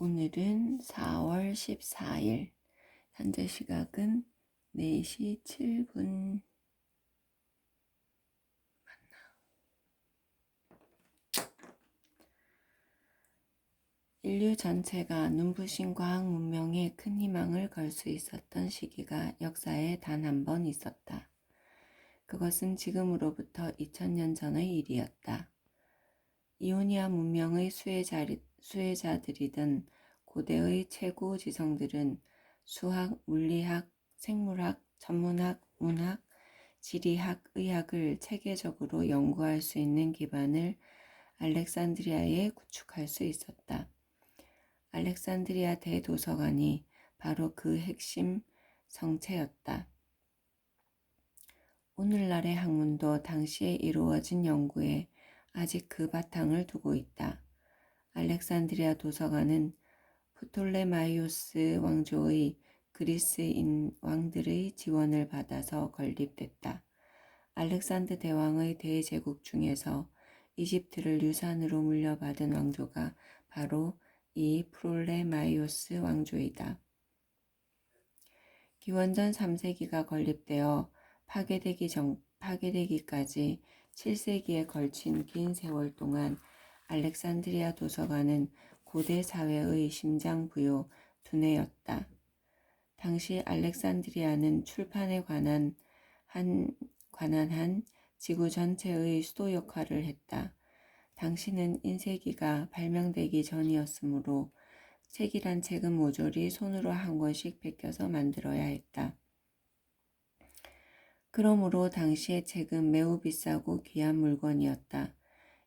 오늘은 4월 14일, 현재 시각은 4시 7분. 인류 전체가 눈부신 과학 문명에 큰 희망을 걸 수 있었던 시기가 역사에 단 한 번 있었다. 그것은 지금으로부터 2000년 전의 일이었다. 이오니아 문명의 수혜자들이던 고대의 최고 지성들은 수학, 물리학, 생물학, 천문학, 문학, 지리학, 의학을 체계적으로 연구할 수 있는 기반을 알렉산드리아에 구축할 수 있었다. 알렉산드리아 대도서관이 바로 그 핵심 성체였다. 오늘날의 학문도 당시에 이루어진 연구에 아직 그 바탕을 두고 있다. 알렉산드리아 도서관은 프톨레마이오스 왕조의 그리스인 왕들의 지원을 받아서 건립됐다. 알렉산드 대왕의 대제국 중에서 이집트를 유산으로 물려받은 왕조가 바로 이 프톨레마이오스 왕조이다. 기원전 3세기가 건립되어 파괴되기까지 7세기에 걸친 긴 세월 동안 알렉산드리아 도서관은 고대 사회의 심장부요 두뇌였다. 당시 알렉산드리아는 출판에 관한 한 지구 전체의 수도 역할을 했다. 당시는 인쇄기가 발명되기 전이었으므로 책이란 책은 모조리 손으로 한 권씩 베껴서 만들어야 했다. 그러므로 당시의 책은 매우 비싸고 귀한 물건이었다.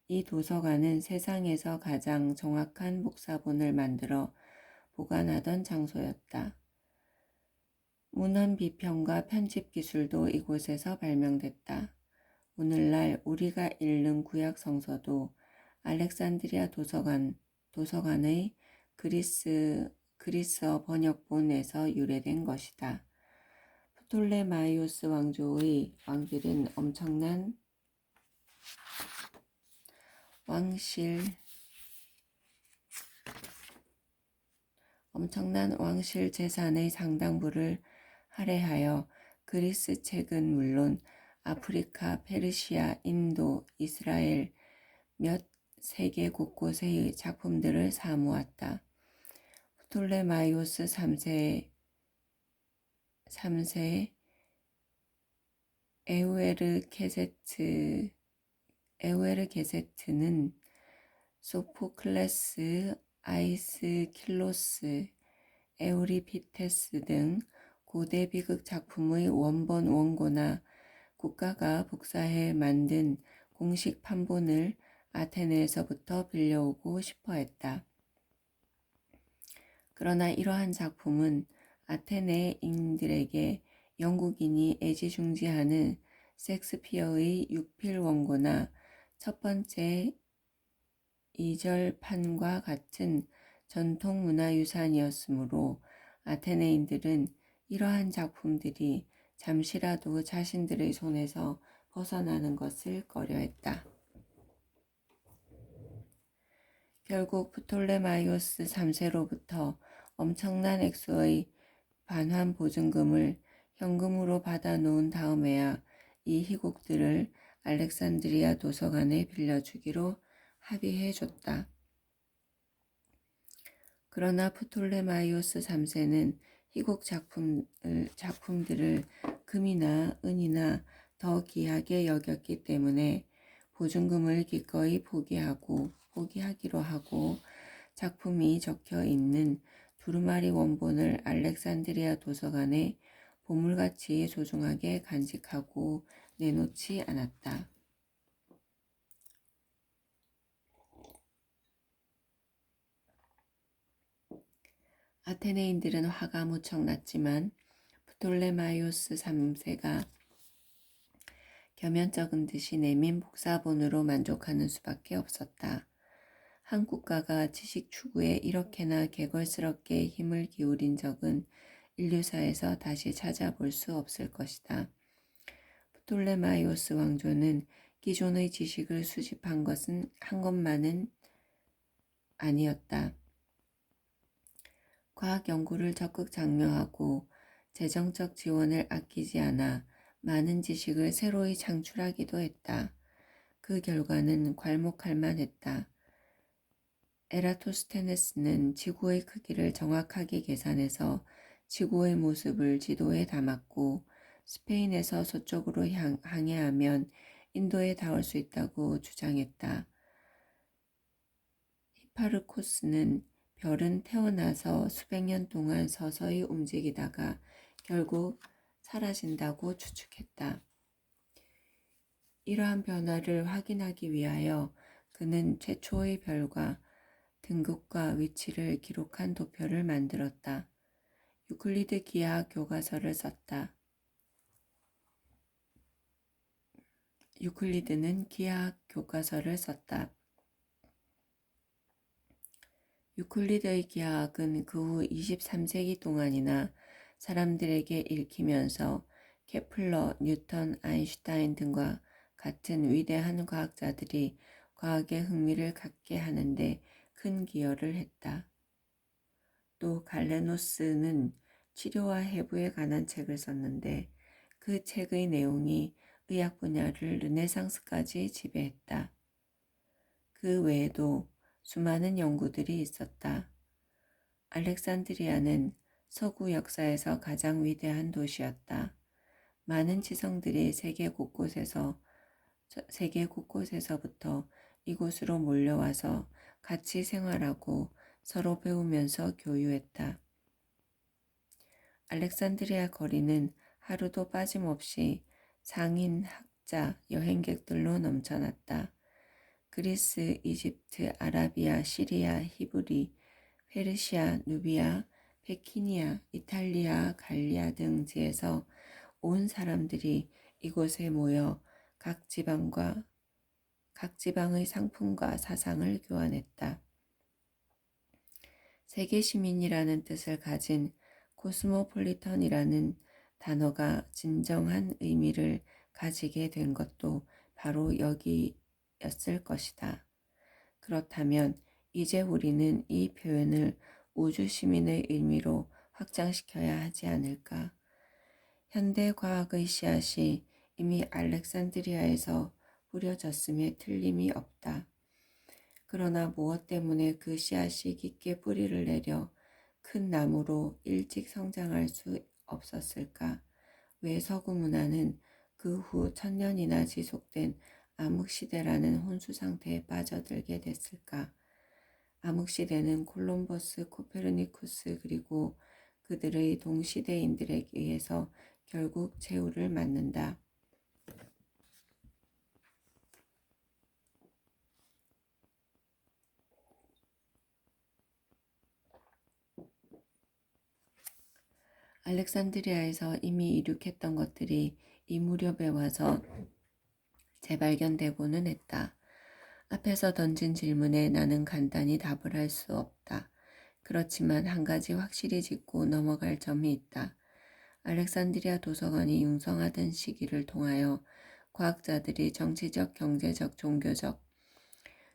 이 도서관은 세상에서 가장 정확한 복사본을 만들어 보관하던 장소였다. 문헌 비평과 편집 기술도 이곳에서 발명됐다. 오늘날 우리가 읽는 구약 성서도 알렉산드리아 도서관의 그리스어 번역본에서 유래된 것이다. 프톨레마이오스 왕조의 왕들은 엄청난 왕실 재산의 상당부를 할애하여 그리스 책은 물론 아프리카, 페르시아, 인도, 이스라엘 몇 세계 곳곳의 작품들을 사모았다. 프톨레마이오스 3세 에우에르게세트는 소포클레스, 아이스킬로스, 에우리피테스 등 고대 비극 작품의 원본 원고나 국가가 복사해 만든 공식 판본을 아테네에서부터 빌려오고 싶어 했다. 그러나 이러한 작품은 아테네인들에게 영국인이 애지중지하는 섹스피어의 육필 원고나 첫 번째 이절판과 같은 전통 문화유산이었으므로 아테네인들은 이러한 작품들이 잠시라도 자신들의 손에서 벗어나는 것을 꺼려했다. 결국 프톨레마이오스 3세로부터 엄청난 액수의 반환 보증금을 현금으로 받아놓은 다음에야 이 희곡들을 알렉산드리아 도서관에 빌려주기로 합의해줬다. 그러나 프톨레마이오스 3세는 희곡 작품들을 금이나 은이나 더 귀하게 여겼기 때문에 보증금을 기꺼이 포기하기로 하고 작품이 적혀 있는 두루마리 원본을 알렉산드리아 도서관에 보물같이 소중하게 간직하고 내놓지 않았다. 아테네인들은 화가 무척 났지만 프톨레마이오스 3세가 겸연쩍은 듯이 내민 복사본으로 만족하는 수밖에 없었다. 한 국가가 지식 추구에 이렇게나 개걸스럽게 힘을 기울인 적은 인류사에서 다시 찾아볼 수 없을 것이다. 프톨레마이오스 왕조는 기존의 지식을 수집한 것만은 아니었다. 과학 연구를 적극 장려하고 재정적 지원을 아끼지 않아 많은 지식을 새로이 창출하기도 했다. 그 결과는 괄목할 만했다. 에라토스테네스는 지구의 크기를 정확하게 계산해서 지구의 모습을 지도에 담았고, 스페인에서 서쪽으로 항해하면 인도에 닿을 수 있다고 주장했다. 히파르코스는 별은 태어나서 수백 년 동안 서서히 움직이다가 결국 사라진다고 추측했다. 이러한 변화를 확인하기 위하여 그는 최초의 별과 등급과 위치를 기록한 도표를 만들었다. 유클리드 기하학 교과서를 썼다. 유클리드는 기하학 교과서를 썼다. 유클리드의 기하학은 그 후 23세기 동안이나 사람들에게 읽히면서 케플러, 뉴턴, 아인슈타인 등과 같은 위대한 과학자들이 과학에 흥미를 갖게 하는데 큰 기여를 했다. 또 갈레노스는 치료와 해부에 관한 책을 썼는데 그 책의 내용이 의학 분야를 르네상스까지 지배했다. 그 외에도 수많은 연구들이 있었다. 알렉산드리아는 서구 역사에서 가장 위대한 도시였다. 많은 지성들이 세계 곳곳에서부터 이곳으로 몰려와서 같이 생활하고 서로 배우면서 교유했다. 알렉산드리아 거리는 하루도 빠짐없이 상인, 학자, 여행객들로 넘쳐났다. 그리스, 이집트, 아라비아, 시리아, 히브리, 페르시아, 누비아, 베키니아, 이탈리아, 갈리아 등 지에서 온 사람들이 이곳에 모여 각 지방의 상품과 사상을 교환했다. 세계 시민이라는 뜻을 가진 코스모폴리턴이라는 단어가 진정한 의미를 가지게 된 것도 바로 여기였을 것이다. 그렇다면 이제 우리는 이 표현을 우주 시민의 의미로 확장시켜야 하지 않을까? 현대 과학의 씨앗이 이미 알렉산드리아에서 뿌려졌음에 틀림이 없다. 그러나 무엇 때문에 그 씨앗이 깊게 뿌리를 내려 큰 나무로 일찍 성장할 수 없었을까? 왜 서구 문화는 그 후 1000년이나 지속된 암흑시대라는 혼수 상태에 빠져들게 됐을까? 암흑시대는 콜럼버스, 코페르니쿠스 그리고 그들의 동시대인들에 의해서 결국 최후를 맞는다. 알렉산드리아에서 이미 이륙했던 것들이 이 무렵에 와서 재발견되고는 했다. 앞에서 던진 질문에 나는 간단히 답을 할 수 없다. 그렇지만 한 가지 확실히 짚고 넘어갈 점이 있다. 알렉산드리아 도서관이 융성하던 시기를 통하여 과학자들이 정치적, 경제적, 종교적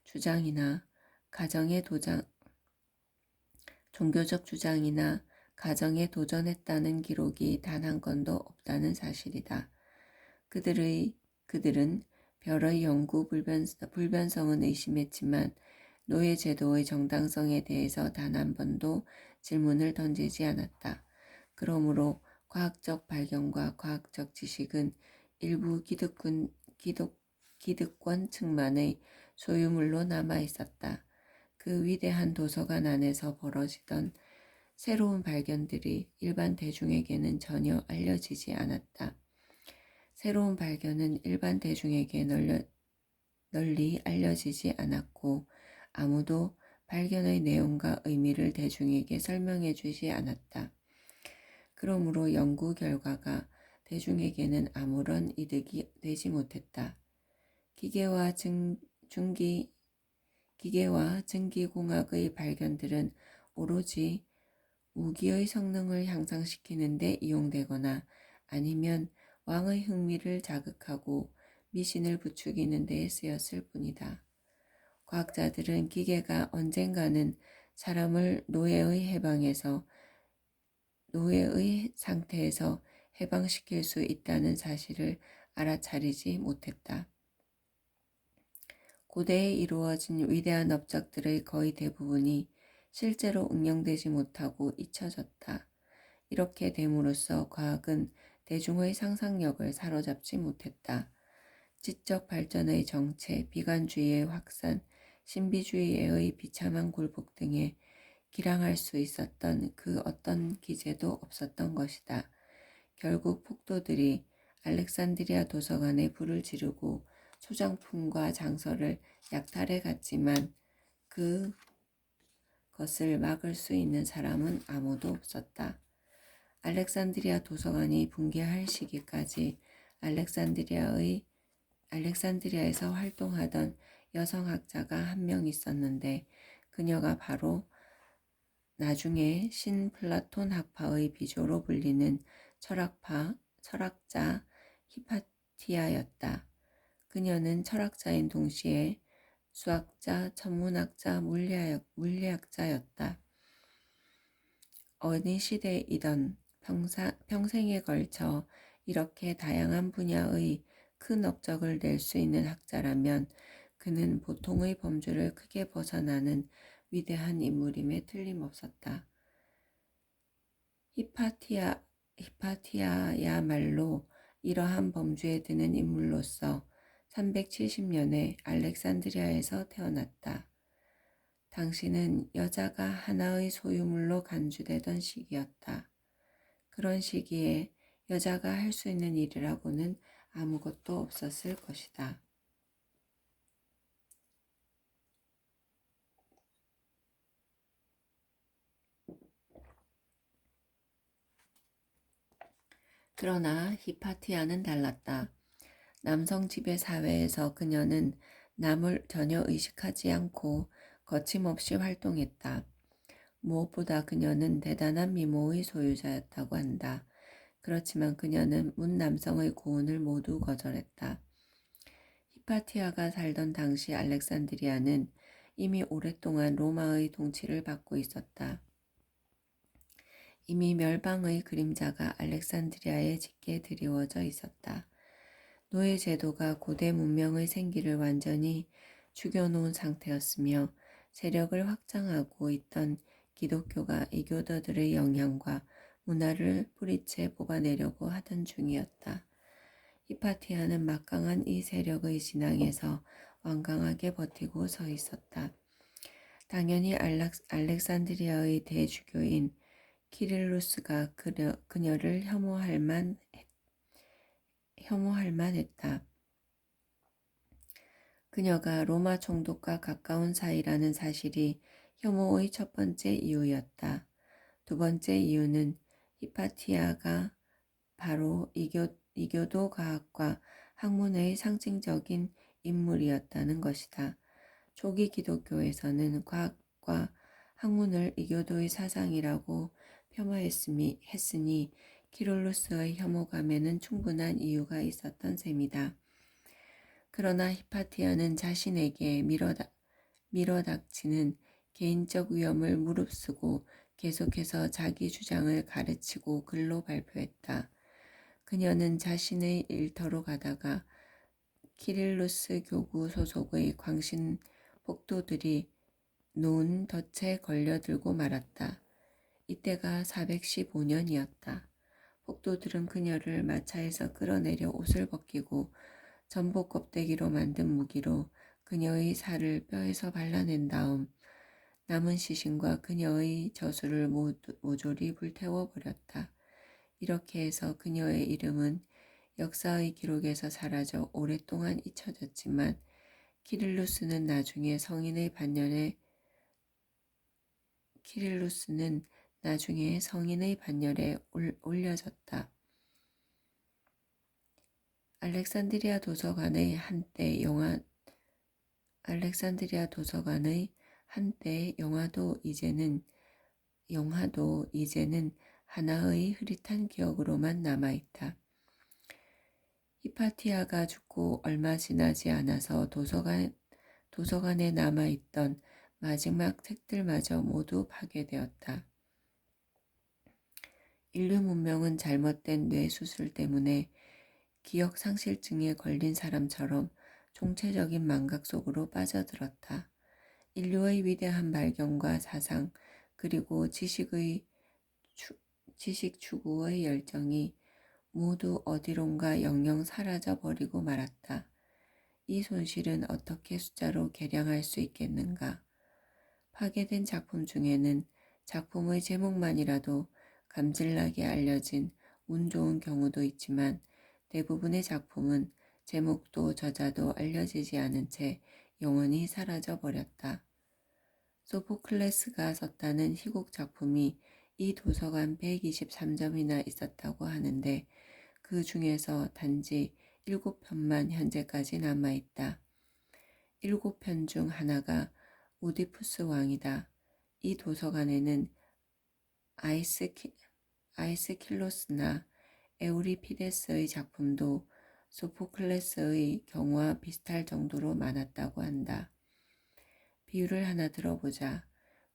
주장이나 종교적 주장이나 가정에 도전했다는 기록이 단 한 건도 없다는 사실이다. 그들은 별의 연구 불변성은 의심했지만 노예 제도의 정당성에 대해서 단 한 번도 질문을 던지지 않았다. 그러므로 과학적 발견과 과학적 지식은 일부 기득권 측만의 소유물로 남아 있었다. 그 위대한 도서관 안에서 벌어지던 새로운 발견들이 일반 대중에게는 전혀 알려지지 않았다. 새로운 발견은 일반 대중에게 널리 알려지지 않았고 아무도 발견의 내용과 의미를 대중에게 설명해 주지 않았다. 그러므로 연구 결과가 대중에게는 아무런 이득이 되지 못했다. 기계와 증기공학의 발견들은 오로지 무기의 성능을 향상시키는 데 이용되거나 아니면 왕의 흥미를 자극하고 미신을 부추기는 데에 쓰였을 뿐이다. 과학자들은 기계가 언젠가는 사람을 노예의 상태에서 해방시킬 수 있다는 사실을 알아차리지 못했다. 고대에 이루어진 위대한 업적들의 거의 대부분이 실제로 응용되지 못하고 잊혀졌다. 이렇게 됨으로써 과학은 대중의 상상력을 사로잡지 못했다. 지적 발전의 정체, 비관주의의 확산, 신비주의의 비참한 굴복 등에 기량할 수 있었던 그 어떤 기제도 없었던 것이다. 결국 폭도들이 알렉산드리아 도서관에 불을 지르고 소장품과 장서를 약탈해 갔지만 그것을 막을 수 있는 사람은 아무도 없었다. 알렉산드리아 도서관이 붕괴할 시기까지 알렉산드리아에서 활동하던 여성학자가 한 명 있었는데 그녀가 바로 나중에 신플라톤 학파의 비조로 불리는 철학자 히파티아였다. 그녀는 철학자인 동시에 수학자, 천문학자, 물리학자였다. 어느 시대이던 평생에 걸쳐 이렇게 다양한 분야의 큰 업적을 낼 수 있는 학자라면 그는 보통의 범주를 크게 벗어나는 위대한 인물임에 틀림없었다. 히파티아야말로 이러한 범주에 드는 인물로서 370년에 알렉산드리아에서 태어났다. 당시는 여자가 하나의 소유물로 간주되던 시기였다. 그런 시기에 여자가 할 수 있는 일이라고는 아무것도 없었을 것이다. 그러나 히파티아는 달랐다. 남성 지배 사회에서 그녀는 남을 전혀 의식하지 않고 거침없이 활동했다. 무엇보다 그녀는 대단한 미모의 소유자였다고 한다. 그렇지만 그녀는 문남성의 고운을 모두 거절했다. 히파티아가 살던 당시 알렉산드리아는 이미 오랫동안 로마의 통치를 받고 있었다. 이미 멸망의 그림자가 알렉산드리아에 짙게 드리워져 있었다. 노예 제도가 고대 문명의 생기를 완전히 죽여놓은 상태였으며 세력을 확장하고 있던 기독교가 이교도들의 영향과 문화를 뿌리채 뽑아내려고 하던 중이었다. 히파티아는 막강한 이 세력의 진앙에서 완강하게 버티고 서 있었다. 당연히 알렉산드리아의 대주교인 키릴루스가 그녀를 혐오할 만했다. 그녀가 로마 총독과 가까운 사이라는 사실이 혐오의 첫 번째 이유였다. 두 번째 이유는 히파티아가 바로 이교도 과학과 학문의 상징적인 인물이었다는 것이다. 초기 기독교에서는 과학과 학문을 이교도의 사상이라고 폄하했으니 키룰루스의 혐오감에는 충분한 이유가 있었던 셈이다. 그러나 히파티아는 자신에게 밀어닥치는 개인적 위험을 무릅쓰고 계속해서 자기 주장을 가르치고 글로 발표했다. 그녀는 자신의 일터로 가다가 키릴루스 교구 소속의 광신 폭도들이 놓은 덫에 걸려들고 말았다. 이때가 415년이었다. 폭도들은 그녀를 마차에서 끌어내려 옷을 벗기고 전복 껍데기로 만든 무기로 그녀의 살을 뼈에서 발라낸 다음 남은 시신과 그녀의 저수를 모조리 불태워 버렸다. 이렇게 해서 그녀의 이름은 역사의 기록에서 사라져 오랫동안 잊혀졌지만 키릴루스는 나중에 성인의 반열에 올려졌다. 알렉산드리아 도서관의 한때 영화도 이제는 하나의 흐릿한 기억으로만 남아있다. 히파티아가 죽고 얼마 지나지 않아서 도서관에 남아있던 마지막 책들마저 모두 파괴되었다. 인류 문명은 잘못된 뇌 수술 때문에 기억 상실증에 걸린 사람처럼 총체적인 망각 속으로 빠져들었다. 인류의 위대한 발견과 사상, 그리고 지식 추구의 열정이 모두 어디론가 영영 사라져 버리고 말았다. 이 손실은 어떻게 숫자로 계량할 수 있겠는가? 파괴된 작품 중에는 작품의 제목만이라도 감질나게 알려진 운 좋은 경우도 있지만 대부분의 작품은 제목도 저자도 알려지지 않은 채 영원히 사라져 버렸다. 소포클레스가 썼다는 희곡 작품이 이 도서관 123점이나 있었다고 하는데 그 중에서 단지 7편만 현재까지 남아있다. 7편 중 하나가 오디푸스 왕이다. 이 도서관에는 아이스킬로스나 에우리피데스의 작품도 소포클레스의 경우와 비슷할 정도로 많았다고 한다. 비유를 하나 들어보자.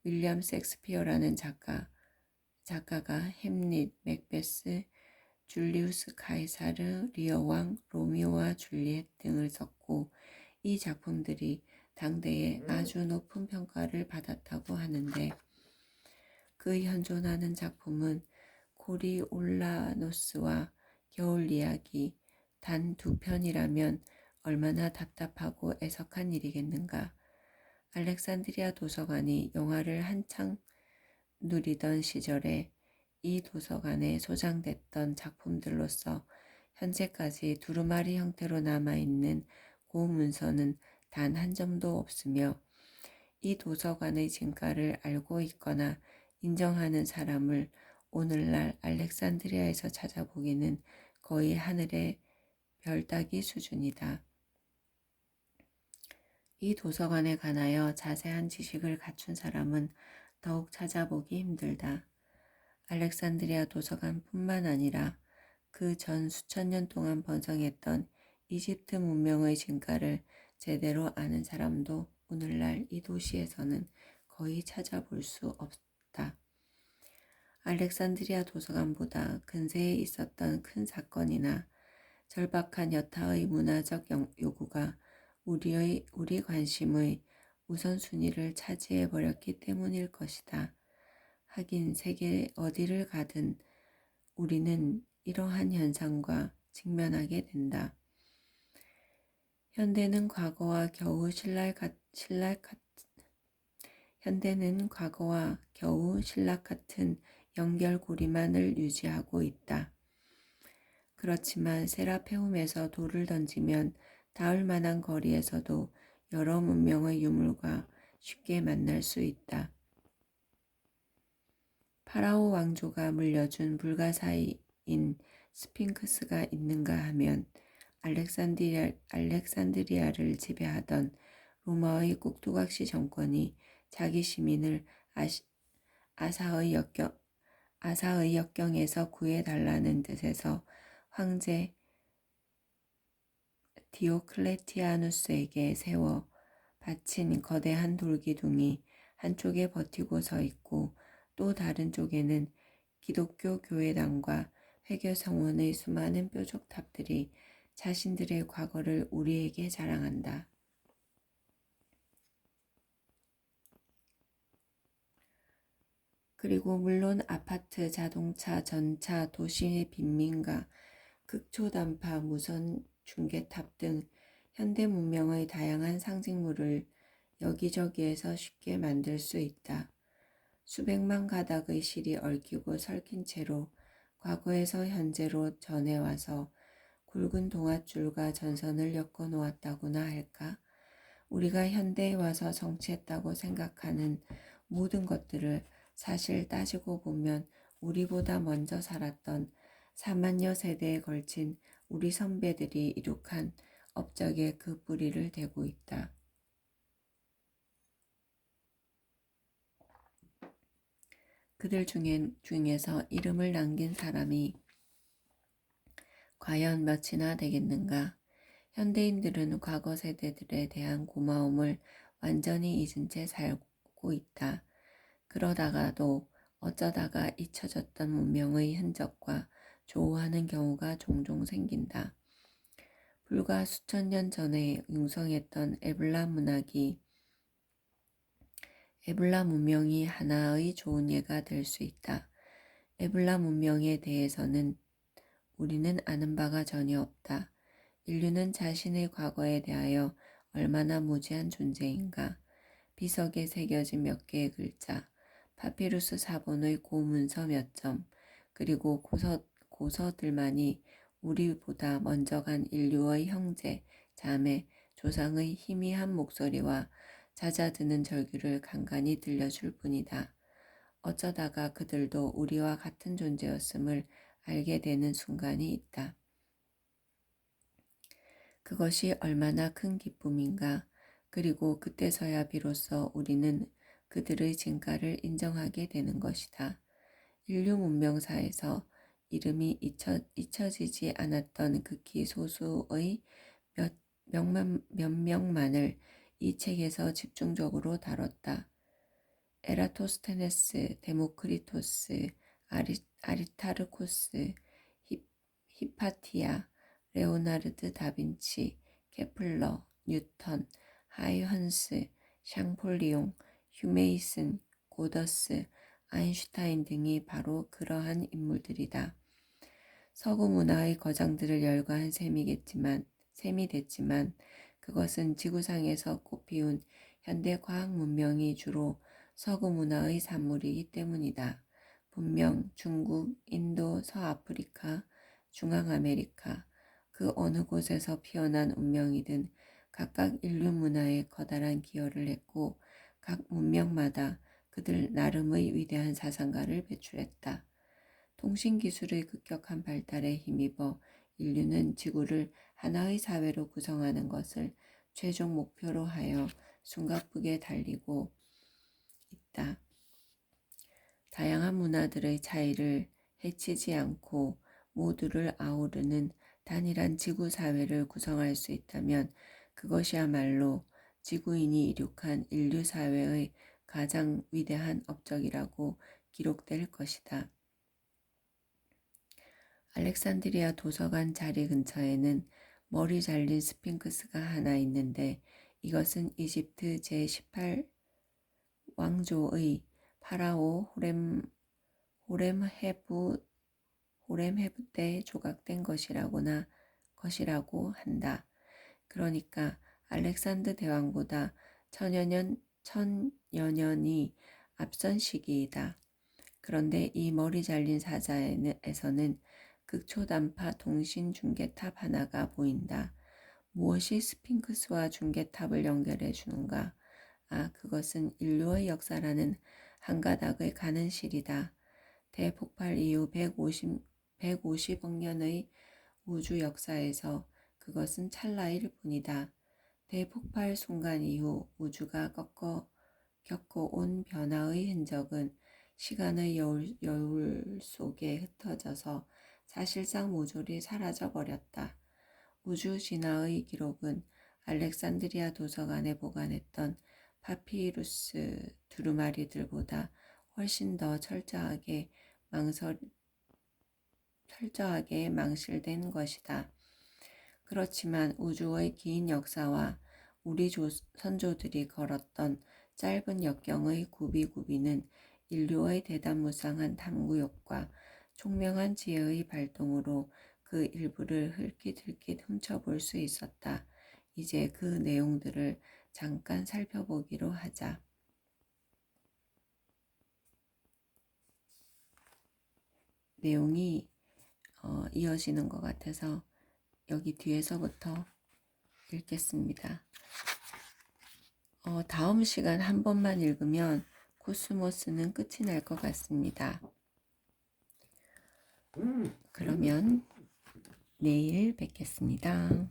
윌리엄 셰익스피어라는 작가가 햄릿, 맥베스, 줄리우스 카이사르, 리어 왕, 로미오와 줄리엣 등을 썼고 이 작품들이 당대에 아주 높은 평가를 받았다고 하는데 그 현존하는 작품은 코리올라노스와 겨울 이야기 단 2편이라면 얼마나 답답하고 애석한 일이겠는가. 알렉산드리아 도서관이 영화를 한창 누리던 시절에 이 도서관에 소장됐던 작품들로서 현재까지 두루마리 형태로 남아있는 고문서는 단 한 점도 없으며 이 도서관의 진가를 알고 있거나 인정하는 사람을 오늘날 알렉산드리아에서 찾아보기는 거의 하늘의 별 따기 수준이다. 이 도서관에 관하여 자세한 지식을 갖춘 사람은 더욱 찾아보기 힘들다. 알렉산드리아 도서관뿐만 아니라 그 전 수천 년 동안 번성했던 이집트 문명의 진가를 제대로 아는 사람도 오늘날 이 도시에서는 거의 찾아볼 수 없다. 알렉산드리아 도서관보다 근세에 있었던 큰 사건이나 절박한 여타의 문화적 요구가 우리 관심의 우선순위를 차지해버렸기 때문일 것이다. 하긴 세계 어디를 가든 우리는 이러한 현상과 직면하게 된다. 현대는 과거와 겨우 신락 같은 연결고리만을 유지하고 있다. 그렇지만 세라페움에서 돌을 던지면 닿을 만한 거리에서도 여러 문명의 유물과 쉽게 만날 수 있다. 파라오 왕조가 물려준 불가사의인 스핑크스가 있는가 하면 알렉산드리아를 지배하던 로마의 꼭두각시 정권이 자기 시민을 아사의 역경에서 구해달라는 뜻에서 황제 디오클레티아누스에게 세워 바친 거대한 돌기둥이 한쪽에 버티고 서 있고 또 다른 쪽에는 기독교 교회당과 회교성원의 수많은 뾰족탑들이 자신들의 과거를 우리에게 자랑한다. 그리고 물론 아파트, 자동차, 전차, 도시 빈민가, 극초단파, 무선 중계탑 등 현대 문명의 다양한 상징물을 여기저기에서 쉽게 만들 수 있다. 수백만 가닥의 실이 얽히고 설킨 채로 과거에서 현재로 전해와서 굵은 동아줄과 전선을 엮어 놓았다고나 할까? 우리가 현대에 와서 성취했다고 생각하는 모든 것들을 사실 따지고 보면 우리보다 먼저 살았던 4만여 세대에 걸친 우리 선배들이 이룩한 업적에 그 뿌리를 대고 있다. 그들 중에서 이름을 남긴 사람이 과연 몇이나 되겠는가? 현대인들은 과거 세대들에 대한 고마움을 완전히 잊은 채 살고 걷고 있다. 그러다가도 어쩌다가 잊혀졌던 문명의 흔적과 조우하는 경우가 종종 생긴다. 불과 수천 년 전에 융성했던 에블라 문명이 하나의 좋은 예가 될 수 있다. 에블라 문명에 대해서는 우리는 아는 바가 전혀 없다. 인류는 자신의 과거에 대하여 얼마나 무지한 존재인가. 비석에 새겨진 몇 개의 글자, 파피루스 사본의 고문서 몇 점, 그리고 고서들만이 우리보다 먼저 간 인류의 형제, 자매, 조상의 희미한 목소리와 잦아드는 절규를 간간히 들려줄 뿐이다. 어쩌다가 그들도 우리와 같은 존재였음을 알게 되는 순간이 있다. 그것이 얼마나 큰 기쁨인가. 그리고 그때서야 비로소 우리는 그들의 진가를 인정하게 되는 것이다. 인류 문명사에서 이름이 잊혀지지 않았던 극히 소수의 몇 명만을 이 책에서 집중적으로 다뤘다. 에라토스테네스, 데모크리토스, 아리타르코스, 히파티아, 레오나르드 다빈치, 케플러, 뉴턴, 하이언스, 샹폴리옹, 휴메이슨, 고더스, 아인슈타인 등이 바로 그러한 인물들이다. 서구 문화의 거장들을 열거한 셈이 됐지만 그것은 지구상에서 꽃피운 현대 과학 문명이 주로 서구 문화의 산물이기 때문이다. 분명 중국, 인도, 서아프리카, 중앙아메리카, 그 어느 곳에서 피어난 운명이든 각각 인류 문화에 커다란 기여를 했고 각 문명마다 그들 나름의 위대한 사상가를 배출했다. 통신기술의 급격한 발달에 힘입어 인류는 지구를 하나의 사회로 구성하는 것을 최종 목표로 하여 숨가쁘게 달리고 있다. 다양한 문화들의 차이를 해치지 않고 모두를 아우르는 단일한 지구사회를 구성할 수 있다면 그것이야말로 지구인이 이룩한 인류사회의 가장 위대한 업적이라고 기록될 것이다. 알렉산드리아 도서관 자리 근처에는 머리 잘린 스핑크스가 하나 있는데 이것은 이집트 제18왕조의 파라오 호렘헤브 때 조각된 것이라고 한다. 그러니까 알렉산드 대왕보다 천여 년이 앞선 시기이다. 그런데 이 머리 잘린 사자에서는 극초단파 통신 중계탑 하나가 보인다. 무엇이 스핑크스와 중계탑을 연결해 주는가? 그것은 인류의 역사라는 한 가닥의 가는 실이다. 대폭발 이후 150억 년의 우주 역사에서 그것은 찰나일 뿐이다. 대폭발 순간 이후 우주가 겪어온 변화의 흔적은 시간의 여울 속에 흩어져서 사실상 모조리 사라져버렸다. 우주 진화의 기록은 알렉산드리아 도서관에 보관했던 파피루스 두루마리들보다 훨씬 더 철저하게 망실된 것이다. 그렇지만 우주의 긴 역사와 우리 선조들이 걸었던 짧은 역경의 굽이굽이는 인류의 대담무쌍한 탐구욕과 총명한 지혜의 발동으로 그 일부를 흘깃흘깃 훔쳐볼 수 있었다. 이제 그 내용들을 잠깐 살펴보기로 하자. 내용이 이어지는 것 같아서 여기 뒤에서부터 읽겠습니다. 다음 시간 한 번만 읽으면 코스모스는 끝이 날 것 같습니다. 그러면 내일 뵙겠습니다.